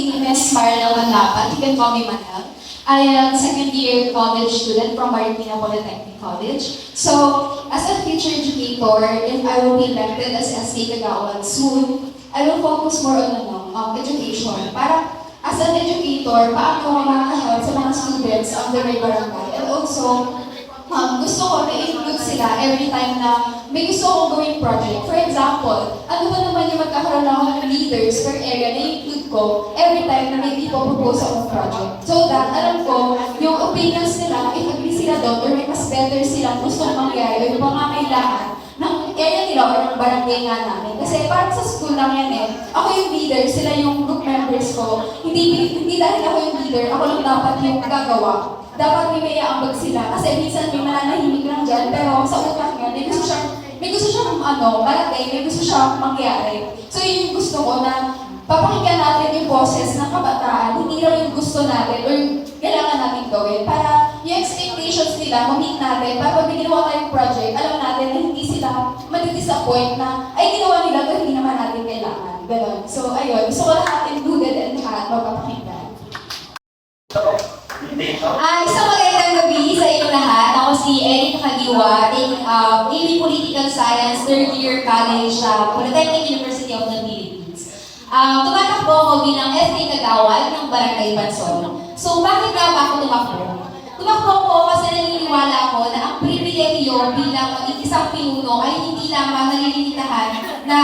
name is Marlel Manlapan. You can call me Manel. I am second year college student from Marikina Polytechnic College. So, as a future educator, if I will be elected as SK Kagawad soon, I will focus more on education. Para as an educator, paano ako makakahelp sa mga students under my barangay. And also, gusto ko na-include sila every time na may gusto akong gawing project. For example, ano ba naman yung magkakaroon ako ng leaders per area na include ko every time na may propose akong project. So that, alam ko, yung opinions nila, if agree sila doon, or may mas better silang gustong mangyari, o yung pangangailangan ng area nila or ng barangay nga namin. Kasi parang sa school lang yan eh. Ako yung leader, sila yung group members ko. Hindi dahil ako yung leader, ako lang dapat yung gagawa. Dapat may ambag sila kasi minsan may mananahimik lang dyan pero sa utak niya may gusto siyang malagay, may gusto siyang mangyari. So yun yung gusto ko na papakinggan natin yung boses ng kabataan, hindi lang yung gusto natin or yung kailangan natin gawin para yung expectations nila, ma-meet natin para pag ginawa tayong project, alam natin na hindi sila madidisappoint na ay ginawa nila pero hindi naman natin kailangan. Ganon. So ayun, gusto ko lahat included and lahat magpapakinggan. Isang magandang gabi sa inyong lahat. Ako si Eric Kagiwa, AB Political Science, third year college sa Polytechnic University of the Philippines. Tumatakbo ako bilang SK Kagawad ng Barangay Bansol. So bakit nga ba ako tumakbo? Tumakbo ko kasi naniniwala ako na ang pribilehiyo bilang isang pinuno ay hindi lamang nalilimitahan na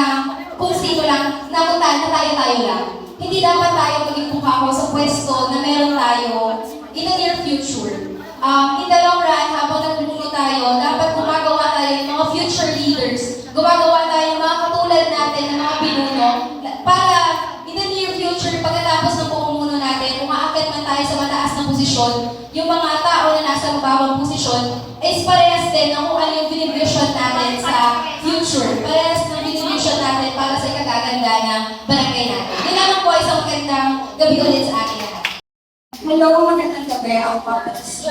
kung sino lang, na tayo-tayo lang. Hindi dapat tayo maging pumakaw sa pwesto na meron tayo in the near future. In the long run, habang nagpupuno tayo, dapat gumagawa tayo ng mga future leaders. Gumagawa tayo ng mga katulad natin ng mga pinuno para in the near future, pagkatapos ng pumumuno natin, kung aakyat man tayo sa mataas na posisyon, yung mga tao na nasa mababang posisyon, is parehas din ng kung ano yung binivision natin sa future. Parehas ng binivision natin para sa ikagaganda ng barangay natin. Yun naman po, isang magandang gabi ulit sa akin lahat. Hello, magandang gabi. Ako pa si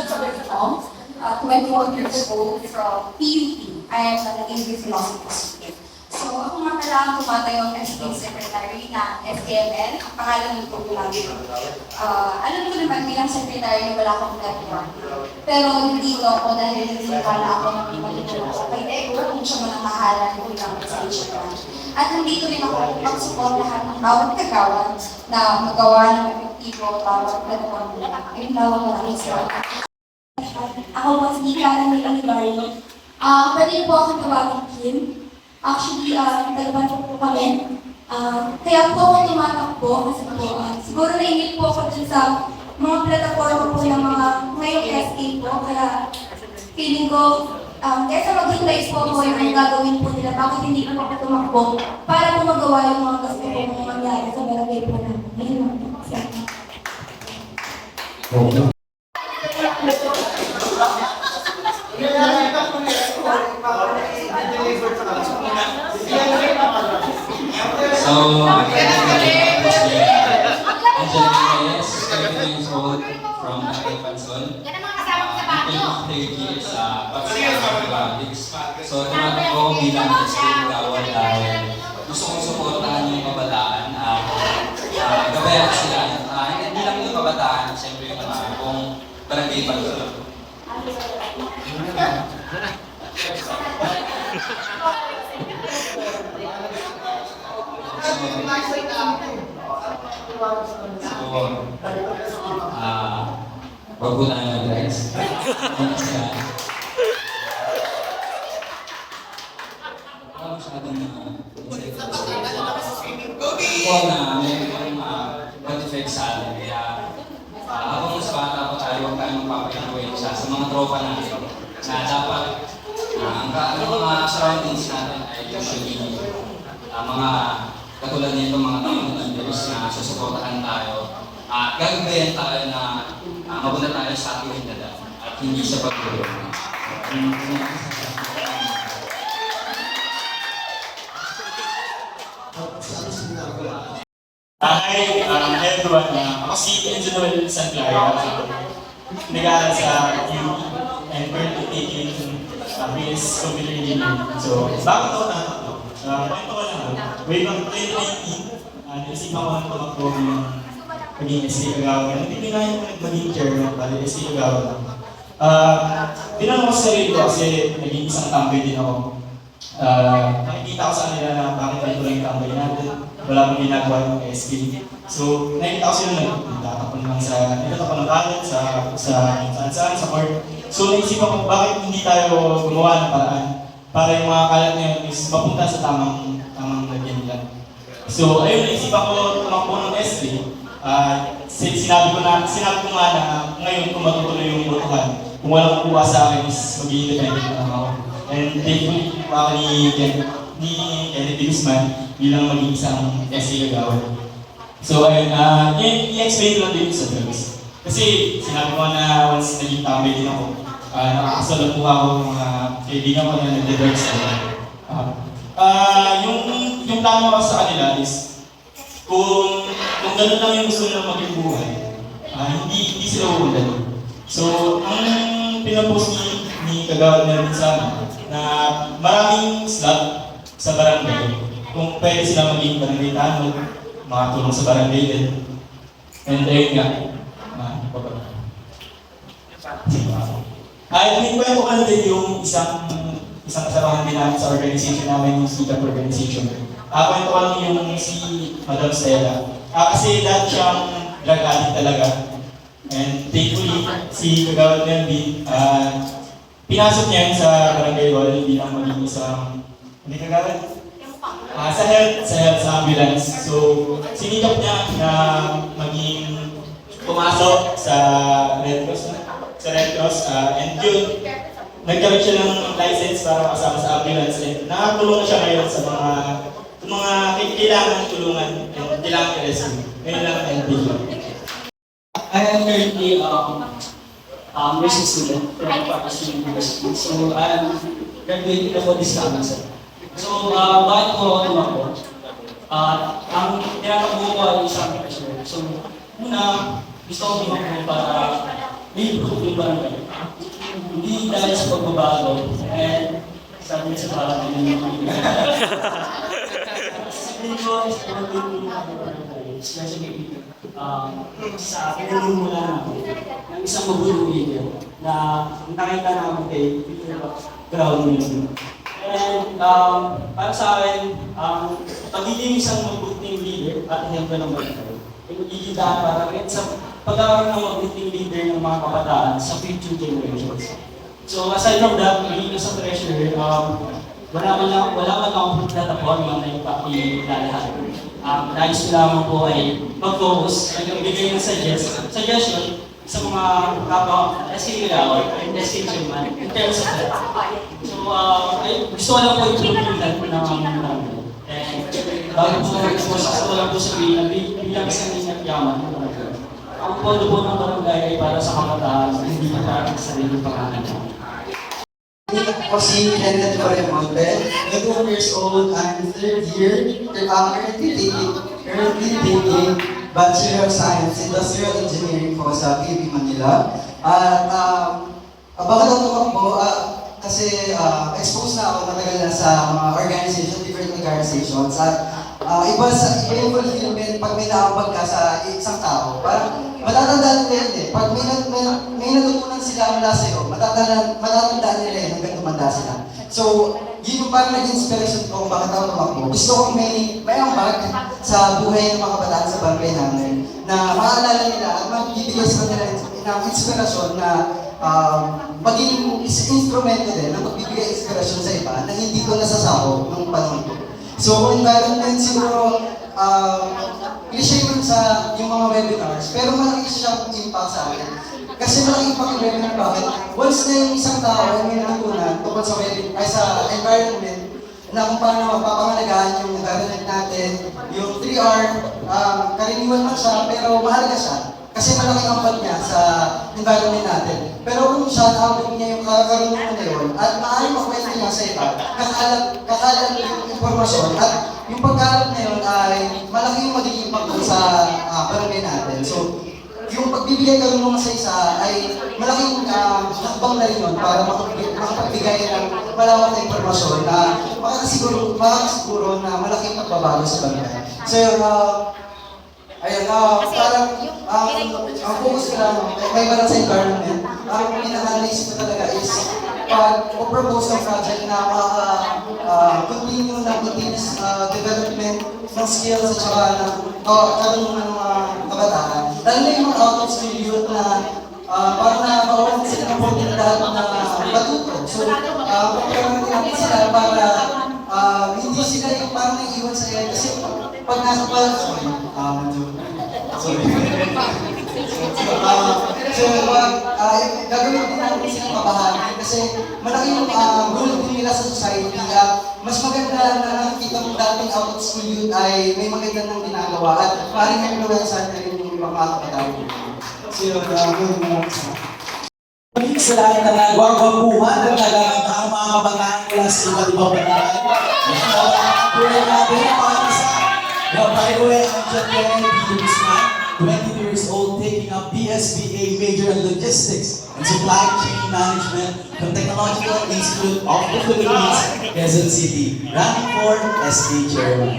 Tom, 21 years old from PUP. I am an English philosophy student. So, ako nga pala ang tumatayong SK Secretary ng SKML. Ang pangalan ng popular. Alam ko naman bilang secretary wala akong network. Pero dito ako dahil naniniwala ako ng imalitulo ko kay Ego kung siya man ang mahalan ko bilang extension branch. At nandito rin ako mag-support lahat ng bawat kagawad na magawa ng epektibo bawat platform nila. Ayun lang maraming salamat. Ako po si Clara Milibario. Pwede po akong tawagin Kim. Actually, nagban po kami. Kaya po ako tumatakbo kasi po, siguro nainit po ako dun sa mga plataforma po ng mga ngayong SK po. Kaya feeling ko, kesa mag-realize po ako yung gagawin po nila, bakit hindi po ako tumakbo para po magawa yung mga gusto po mangyari sa barangay po namin. Ayun lang po. So, Angelica Reyes, 17 years old from Barangay Bansol. Third year sa Pag-Robotics. So, tumatakbo bilang SK Kagawad dahil gusto kong suportahan yung kabataan. Gabayan sila. Hindi lang yung kabataan, siyempre yung mga buong Barangay Bansol. Wag po tayo guys. Masyadong na may bad effect sa atin. Kaya habang sa bata po tayo, huwag tayo magpapag-influensya sa mga tropa natin na dapat ang mga surroundings natin ay usually mga katulad nito mga taong leaders na susuportahan tayo. Gagabayan tayo na mabuna tayo sa ating hinala at hindi sa paggulo. Hi everyone. Ako si Engineer Sanclaria. Nag-aaral sa UP and currently taking BS Computer Engineering. So, bakit ako natakbo? Kwento ko lang. Way back 2019, naisip ako ng tumakbo bilang maging SK Kagawa. Hindi din na yung maging chairman, bali SK Kagawa lang. Tinanong ko sa sarili ko kasi naging isang tambay din ako. Nakikita ko sa kanila na bakit ito lang yung tambay natin. Wala pang ginagawa yung SK. So, nakikita ko sila nagtatapon lang nagtatapon ng kalat saan sa court. So, naisipan ko bakit hindi tayo gumawa ng paraan para yung mga kalat na yun is mapunta sa tamang lagyan nila. So, ayun, naisipan ko tumakbo ng SK. Sinabi ko nga na ngayon kung matutuloy yung botohan, kung walang kukuha sa akin is magiging independent na ako. And thankfully, ako ni Kenneth Guzman bilang maging isang SK Kagawa. So ayun, i-explain lang din sa drugs. Kasi sinabi ko na once naging tambay din ako, nakakasalan po ako ng mga kaibigan ko na nagde-drugs yung plano ko sa kanila is kung gano'n lang yung gusto nilang maging buhay, hindi sila uulan. So, ang pinapost ni Kagawa na rin sa amin na maraming slot sa barangay. Kung pwede sila maging barangay tanong, makatulong sa barangay din. And ayun nga, may kwento ko din yung isang kasamahan din namin sa organization namin, yung Sikap Organization. Kwento ko lang yung si Madam Stella. Kasi dati siyang drug addict talaga. And thankfully, si Kagawa Nelby, pinasok niya yun sa barangay hall bilang maging isang, hindi Kagawa? Sa health, sa ambulance. So, sinikap niya na maging pumasok sa Red Cross, and yun, nagkaroon siya ng license para kasama sa ambulance. And nakatulong na siya ngayon sa mga kailangan tulungan and kailangan i-rescue. Ngayon lang ang NPU. I am currently nursing student from Pakistan University. So I'm graduating na po this summer. So bakit ko ako tumakbo? Ang tinatakbo ko ay isang pressure. So muna, gusto ko tumakbo para i-improve yung barangay. Hindi dahil sa pagbabago and sabi sa barangay yung sabihin ko is especially sa pinanimula namin ng isang mabuting leader na nakita namin kay Peter Ground Million. And para sa akin, pagiging isang mabuting leader at ehemplo ng barangay ay magiging para rin sa pagkakaroon ng mabuting leader ng mga kabataan sa future generations. So aside from that, magiging sa treasurer, wala man akong tatapon mga naipakilalahan. Nais ko lamang po ay mag-focus, magbigay ng suggestion sa mga kapwa SK Kagawa and SK Chairman in terms of that. So, gusto ko lang po i-implement ng namin. And bago po gusto ko lang po sabihin na bilang isang yaman, ang pondo po ng barangay ay para sa kabataan, hindi para sa sarili pangalan. Ako si Kenneth Coremonte, 22 years old, I'm third year, currently taking Bachelor of Science, Industrial Engineering po sa PUP Manila. At bakit ako tumakbo? Kasi exposed na ako matagal na sa mga organizations, different organizations. At iba yung fulfillment pag may naambag ka sa isang tao. Parang matatandaan nila yun eh. Pag may natutunan sila mula sa'yo, matatandaan nila yun hanggang tumanda sila. So, yun yung parang nag-inspiration ko kung bakit ako tumakbo. Gusto kong may ambag sa buhay ng mga kabataan sa barangay namin na maalala nila at magbibigay sa kanila ng inspirasyon na maging instrumento din na magbibigay inspirasyon sa iba na hindi ko nasasako ng panahon ko. So, environment siguro, i-share yun sa yung mga webinars, pero malaki siyang impact sa akin. Kasi malaki impact yung webinar, bakit? Once na yung isang tao ay may natutunan tungkol sa sa environment, na kung paano mapapangalagaan yung environment natin, yung 3R, karaniwan lang siya, pero mahalaga siya. Kasi malaki ang impact niya sa environment natin. Pero kung siya, nakabog niya yung karunungan na yun, at maaaring makwento niya sa iba, kakalat yung informasyon, at yung pagkalat na yun ay malaki yung magiging impact sa barangay natin. So, yung pagbibigay karunungan sa isa ay malaking hakbang na rin yun para makapagbigay ng malawak na informasyon na makakasiguro na malaking pagbabago sa barangay. So, ayun, parang ang focus ko lang, may para sa environment, ang pinaka-analyze ko talaga is pag-propose ng project na continue ng continuous development ng skills at saka ng katanungan ng mga kabataan. Lalo na yung mga out-of-school youth na parang nabawalan sila ng oportunidad na matuto. So, pagkakaroon natin sila para hindi sila yung parang naiiwan sa iyo. Kasi pag nasa gagawin din natin silang kabahagi kasi malaki yung goal din nila sa society. Mas maganda na nakikita mo dating out of school youth ay may maganda nang ginagawa at maaaring influencer na rin yung ibang kakapatawin. So yun, Sa lahat ng nagwagwapuhan at nagaganda ang mga kabataan mula sa iba't ibang banaan. Pwede natin ang mga isa. By the way, I'm John Kennedy Guzman, 22 years old, taking up BSBA major in Logistics and Supply Chain Management from Technological Institute of the Philippines, Quezon City, running for SK Chairman.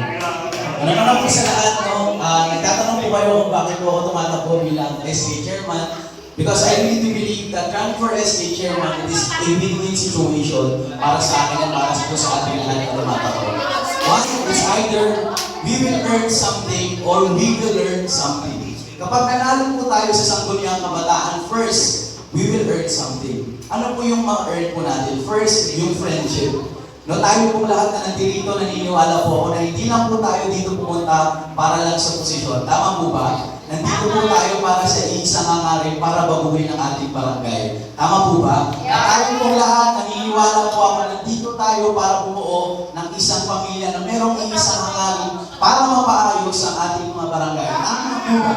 Ano naman po sa lahat, no? Nagtatanong po kayo kung bakit po ako tumatakbo bilang SK Chairman. Because I really do believe that running for SK Chairman is a win-win situation para sa akin at para po sa ating lahat na tumatakbo. One is either we will earn something or we will learn something. Kapag nanalo po tayo sa Sangguniang Kabataan, first, we will earn something. Ano po yung ma-earn po natin? First, yung friendship. No, tayo po lahat na nandito, naniniwala po ako na hindi lang po tayo dito pumunta para lang sa posisyon. Tama po ba? Nandito po tayo para sa isang hangarin para baguhin ang ating barangay. Tama po ba? At tayo po lahat, naniniwala po ako, nandito tayo para bumuo ng isang pamilya na merong isang hangarin para mapaayos ang ating mga barangay. Tama po ba?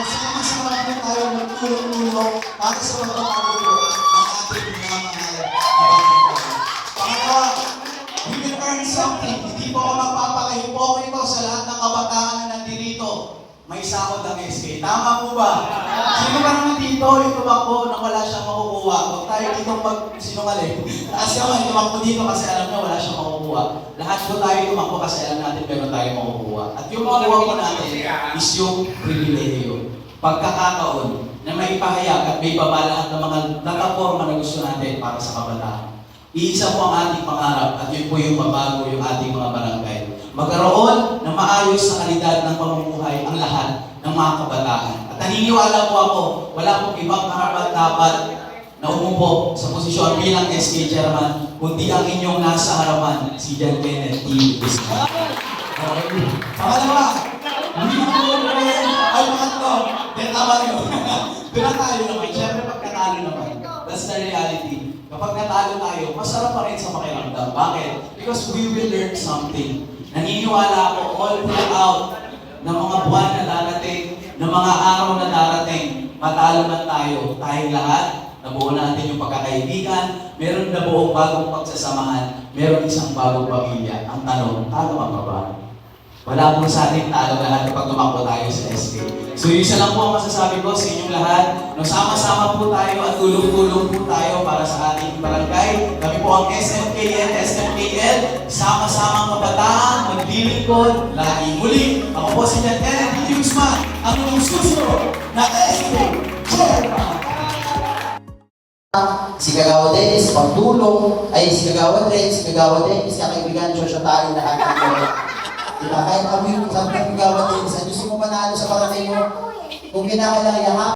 Sama-sama po tayo magtulong-tulong para sa mga pagkakulo ng ating mga barangay. Pangalawa, we will earn something. Hindi po ako magpapakahipokrito sa lahat ng kabataan na nandito. May sahod ang SK. Tama po ba? Sino ba naman dito yung tumakbo na wala siyang makukuha? Huwag tayo dito pag sinungaling. Kasi ako, tumakbo dito kasi alam niya wala siyang makukuha. Lahat po tayo tumakbo kasi alam natin meron tayo makukuha. At yung makukuha po natin is yung privilehyo. Pagkakataon na may pahayag at may babalahat ng mga plataforma na gusto natin para sa kabataan. Iisa po ang ating pangarap at yun po yung mabago yung ating mga barangay. Magkaroon ng maayos na kalidad ng pamumuhay ang lahat ng mga kabataan. At naniniwala po ako, wala pong ibang karapat-dapat na umupo sa posisyon bilang SK Chairman, kundi ang inyong nasa harapan, si John Kenneth T. Guzman. Pangalawa, hindi na po ay mga ito, then tama nyo. Pinatalo naman, syempre pagkatalo naman. That's the reality. Kapag natalo tayo, masarap pa rin sa pakiramdam. Bakit? Because we will learn something. Naniniwala ako all throughout ng mga buwan na darating, ng mga araw na darating, matalo man tayo, tayong lahat, nabuo natin yung pagkakaibigan, meron na buong bagong pagsasamahan, meron isang bagong pamilya. Ang tanong, talo ka ba? Wala po sa ating talo lahat kapag tumakbo tayo sa SK. So isa lang po ang masasabi ko sa inyong lahat, no, sama-sama po tayo at tulong-tulong po tayo para sa ating barangay. Kami po ang SMKL, sama-samang kabataan, maglilingkod, lagi muli. Ako po si John Kennedy Guzman, ang inyong susunod na SK Chairman. Si Kagawa Dennis, pagtulong, ay si Kagawa Dennis, kakaibigan, sosyotahin lahat ng mga. Diba? Kahit kami yung sabi ng Kagawa Dennis, gusto mo manalo sa barangay mo, kung kinakailangan,